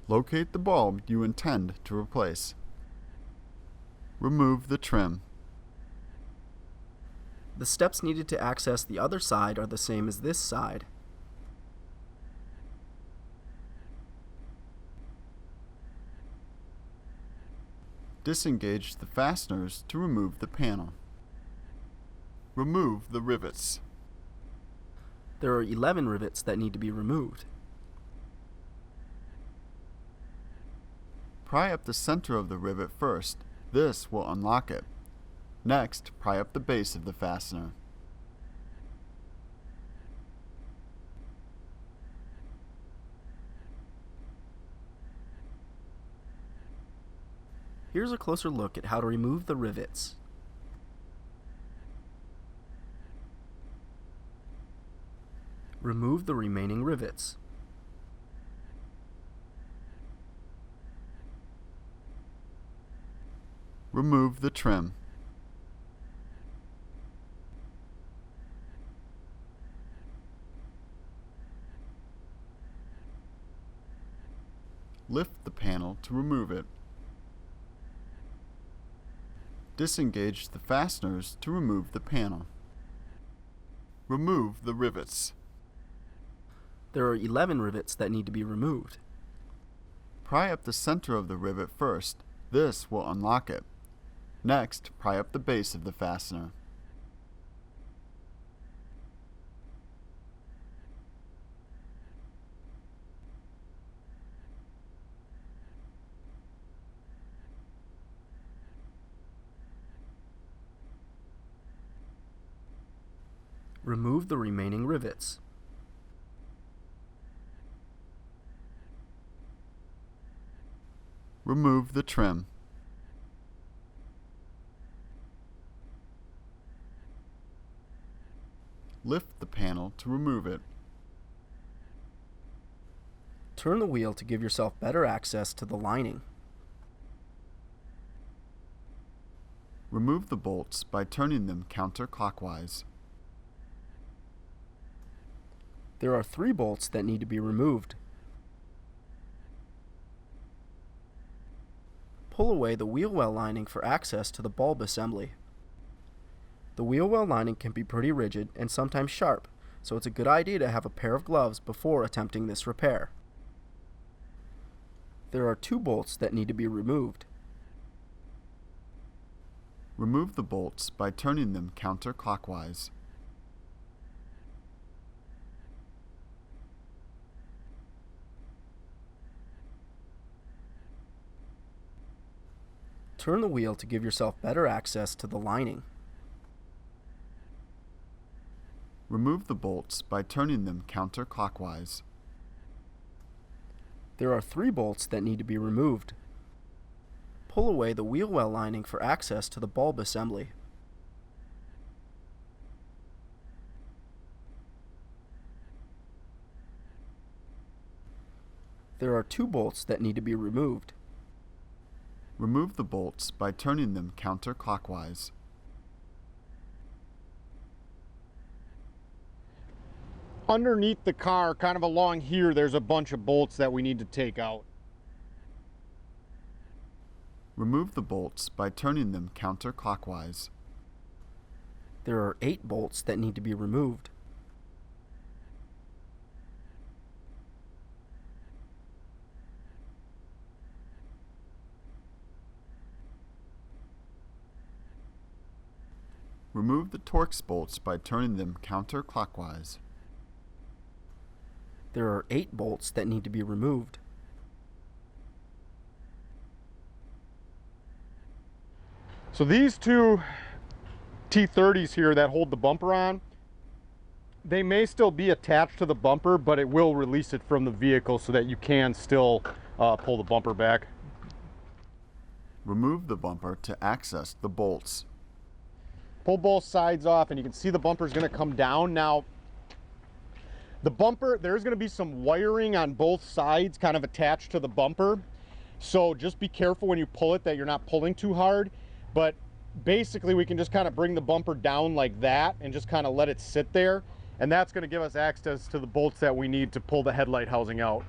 Locate the bulb you intend to replace. Remove the trim. The steps needed to access the other side are the same as this side. Disengage the fasteners to remove the panel. Remove the rivets. There are 11 rivets that need to be removed. Pry up the center of the rivet first. This will unlock it. Next, pry up the base of the fastener. Here's a closer look at how to remove the rivets. Remove the remaining rivets. Remove the trim. Lift the panel to remove it. Disengage the fasteners to remove the panel. Remove the rivets. There are 11 rivets that need to be removed. Pry up the center of the rivet first. This will unlock it. Next, pry up the base of the fastener. Remove the remaining rivets. Remove the trim. Lift the panel to remove it. Turn the wheel to give yourself better access to the lining. Remove the bolts by turning them counterclockwise. There are 3 bolts that need to be removed. Pull away the wheel well lining for access to the bulb assembly. The wheel well lining can be pretty rigid and sometimes sharp, so it's a good idea to have a pair of gloves before attempting this repair. There are 2 bolts that need to be removed. Remove the bolts by turning them counterclockwise. Turn the wheel to give yourself better access to the lining. Remove the bolts by turning them counterclockwise. There are 3 bolts that need to be removed. Pull away the wheel well lining for access to the bulb assembly. There are 2 bolts that need to be removed. Remove the bolts by turning them counterclockwise. Underneath the car, kind of along here, there's a bunch of bolts that we need to take out. Remove the bolts by turning them counterclockwise. There are 8 bolts that need to be removed. Remove the Torx bolts by turning them counterclockwise. There are 8 bolts that need to be removed. So these 2 T30s here that hold the bumper on, they may still be attached to the bumper, but it will release it from the vehicle so that you can still pull the bumper back. Remove the bumper to access the bolts. Pull both sides off and you can see the bumper is going to come down. Now, the bumper, there's going to be some wiring on both sides kind of attached to the bumper. So just be careful when you pull it that you're not pulling too hard. But basically we can just kind of bring the bumper down like that and just kind of let it sit there. And that's going to give us access to the bolts that we need to pull the headlight housing out.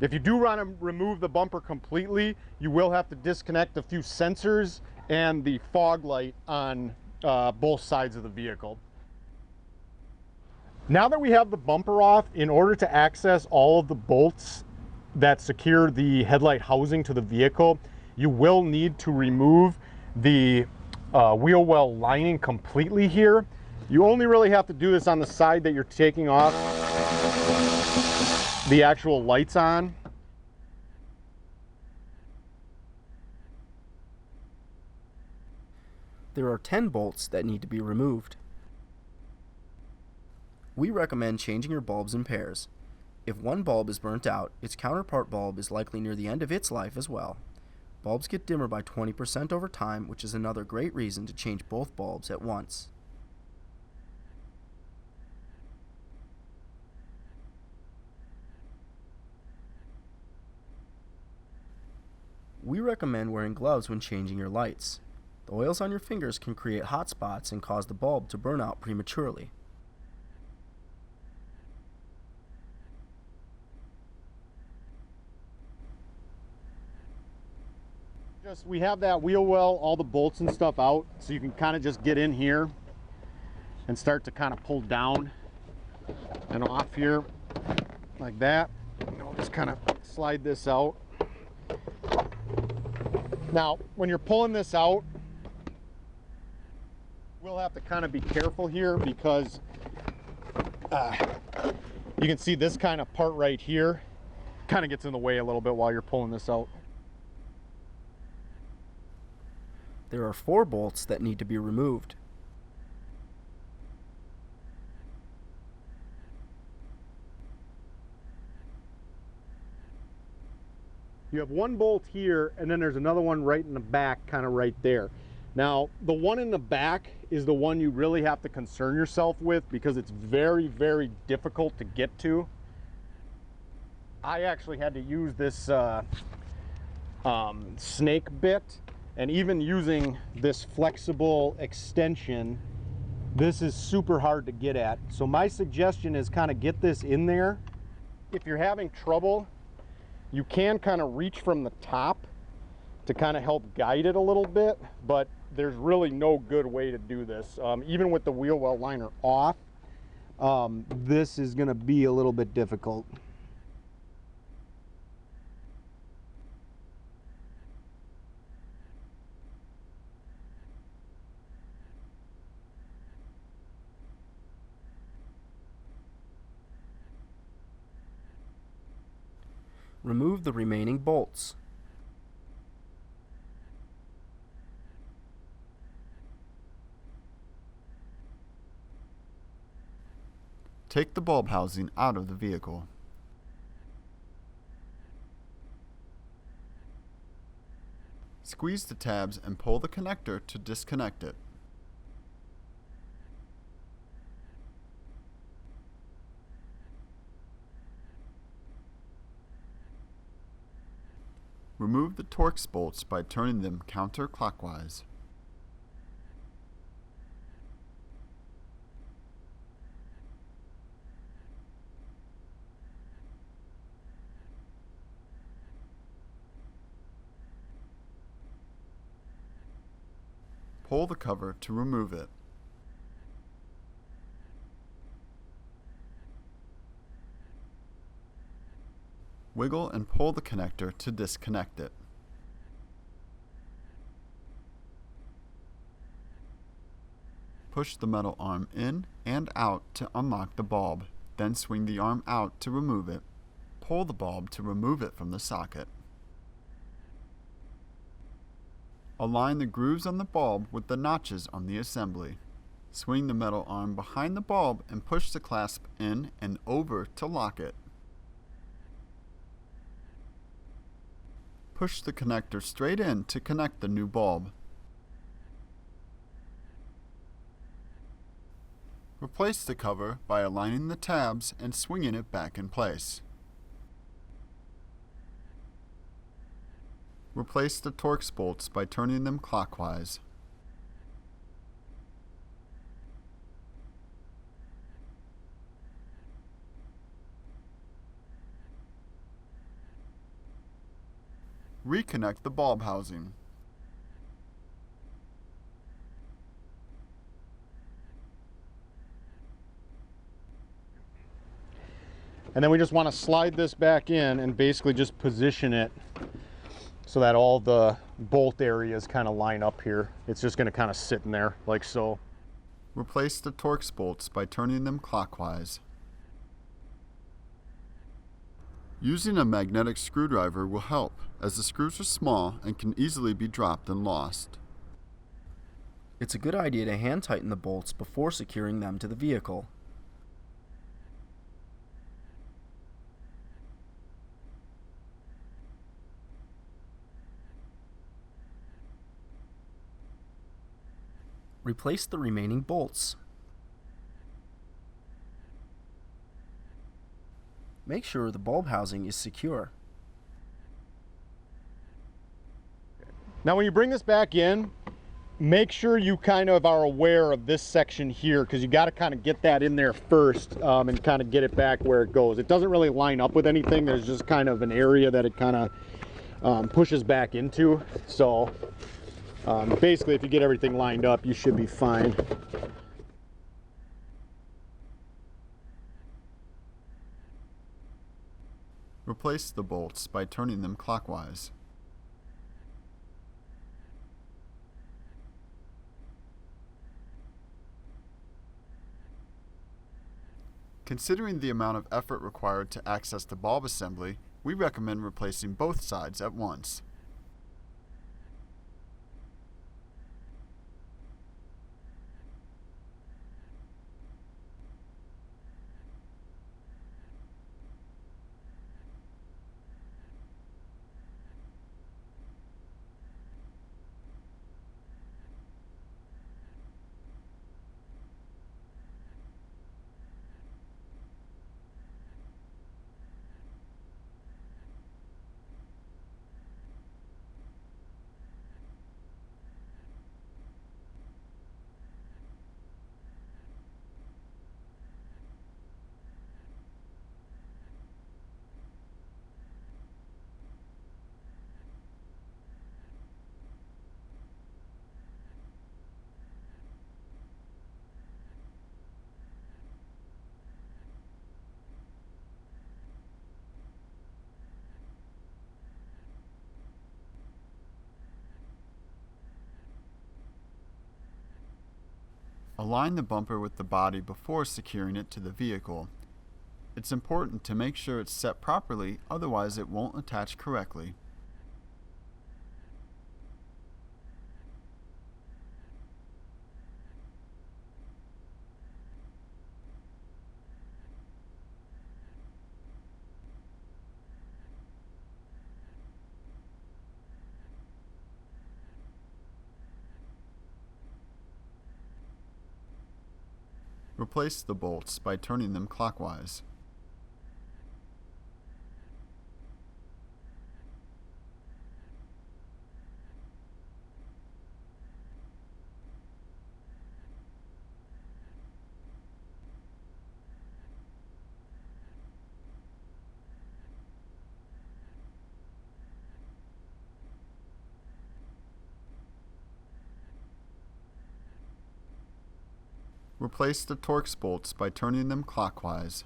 If you do want to remove the bumper completely, you will have to disconnect a few sensors and the fog light on both sides of the vehicle. Now that we have the bumper off, in order to access all of the bolts that secure the headlight housing to the vehicle, you will need to remove the wheel well lining completely here. You only really have to do this on the side that you're taking off the actual lights on. There are 10 bolts that need to be removed. We recommend changing your bulbs in pairs. If one bulb is burnt out, its counterpart bulb is likely near the end of its life as well. Bulbs get dimmer by 20% over time, which is another great reason to change both bulbs at once. We recommend wearing gloves when changing your lights. The oils on your fingers can create hot spots and cause the bulb to burn out prematurely. We have that wheel well, all the bolts and stuff out, so you can kind of just get in here and start to kind of pull down and off here like that. I'll just kind of slide this out. Now, when you're pulling this out, we'll have to kind of be careful here because you can see this kind of part right here kind of gets in the way a little bit while you're pulling this out. There are 4 bolts that need to be removed. You have one bolt here, and then there's another one right in the back, kind of right there. Now, the one in the back is the one you really have to concern yourself with because it's very, very difficult to get to. I actually had to use this snake bit, and even using this flexible extension, this is super hard to get at. So my suggestion is kind of get this in there. If you're having trouble, you can kind of reach from the top to kind of help guide it a little bit, but there's really no good way to do this. Even with the wheel well liner off, this is going to be a little bit difficult. Remove the remaining bolts. Take the bulb housing out of the vehicle. Squeeze the tabs and pull the connector to disconnect it. Remove the Torx bolts by turning them counterclockwise. Pull the cover to remove it. Wiggle and pull the connector to disconnect it. Push the metal arm in and out to unlock the bulb, then swing the arm out to remove it. Pull the bulb to remove it from the socket. Align the grooves on the bulb with the notches on the assembly. Swing the metal arm behind the bulb and push the clasp in and over to lock it. Push the connector straight in to connect the new bulb. Replace the cover by aligning the tabs and swinging it back in place. Replace the Torx bolts by turning them clockwise. Reconnect the bulb housing. And then we just want to slide this back in and basically just position it so that all the bolt areas kind of line up here. It's just going to kind of sit in there like so. Replace the Torx bolts by turning them clockwise. Using a magnetic screwdriver will help, as the screws are small and can easily be dropped and lost. It's a good idea to hand tighten the bolts before securing them to the vehicle. Replace the remaining bolts. Make sure the bulb housing is secure. Now when you bring this back in, make sure you kind of are aware of this section here, because you got to kind of get that in there first and kind of get it back where it goes. It doesn't really line up with anything. There's just kind of an area that it kind of pushes back into. So basically, if you get everything lined up, you should be fine. Replace the bolts by turning them clockwise. Considering the amount of effort required to access the bulb assembly, we recommend replacing both sides at once. Align the bumper with the body before securing it to the vehicle. It's important to make sure it's set properly, otherwise it won't attach correctly. Replace the bolts by turning them clockwise. Replace the Torx bolts by turning them clockwise.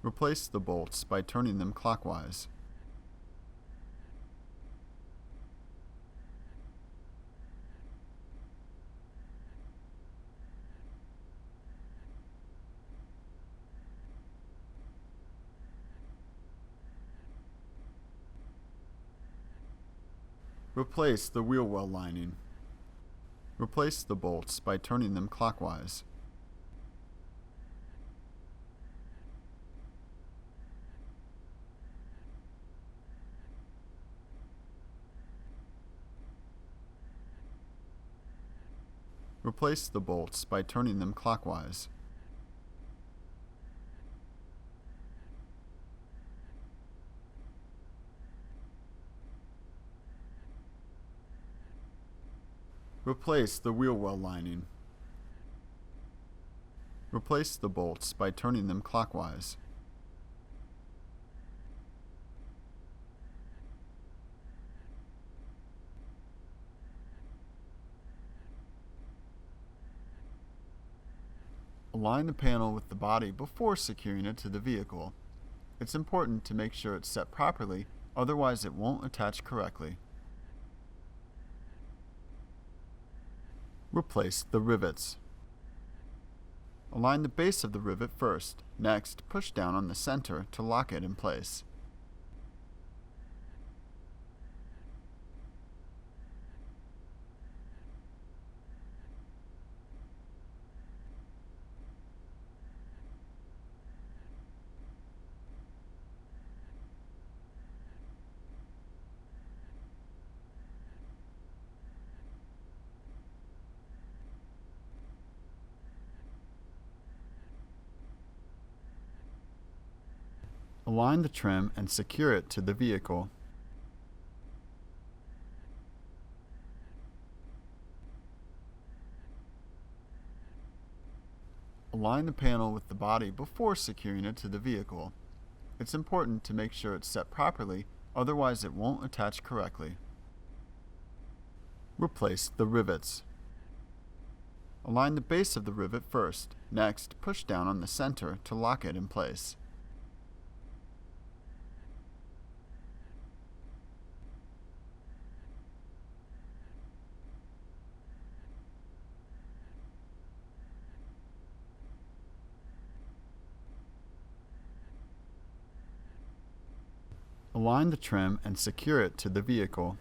Replace the bolts by turning them clockwise. Replace the wheel well lining. Replace the bolts by turning them clockwise. Replace the bolts by turning them clockwise. Replace the wheel well lining. Replace the bolts by turning them clockwise. Align the panel with the body before securing it to the vehicle. It's important to make sure it's set properly, otherwise it won't attach correctly. Replace the rivets. Align the base of the rivet first. Next, push down on the center to lock it in place. Align the trim and secure it to the vehicle. Align the panel with the body before securing it to the vehicle. It's important to make sure it's set properly, otherwise it won't attach correctly. Replace the rivets. Align the base of the rivet first. Next, push down on the center to lock it in place. Align the trim and secure it to the vehicle.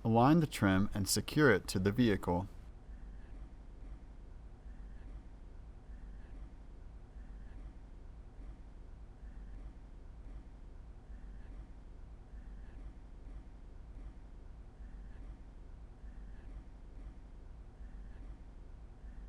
Align the trim and secure it to the vehicle.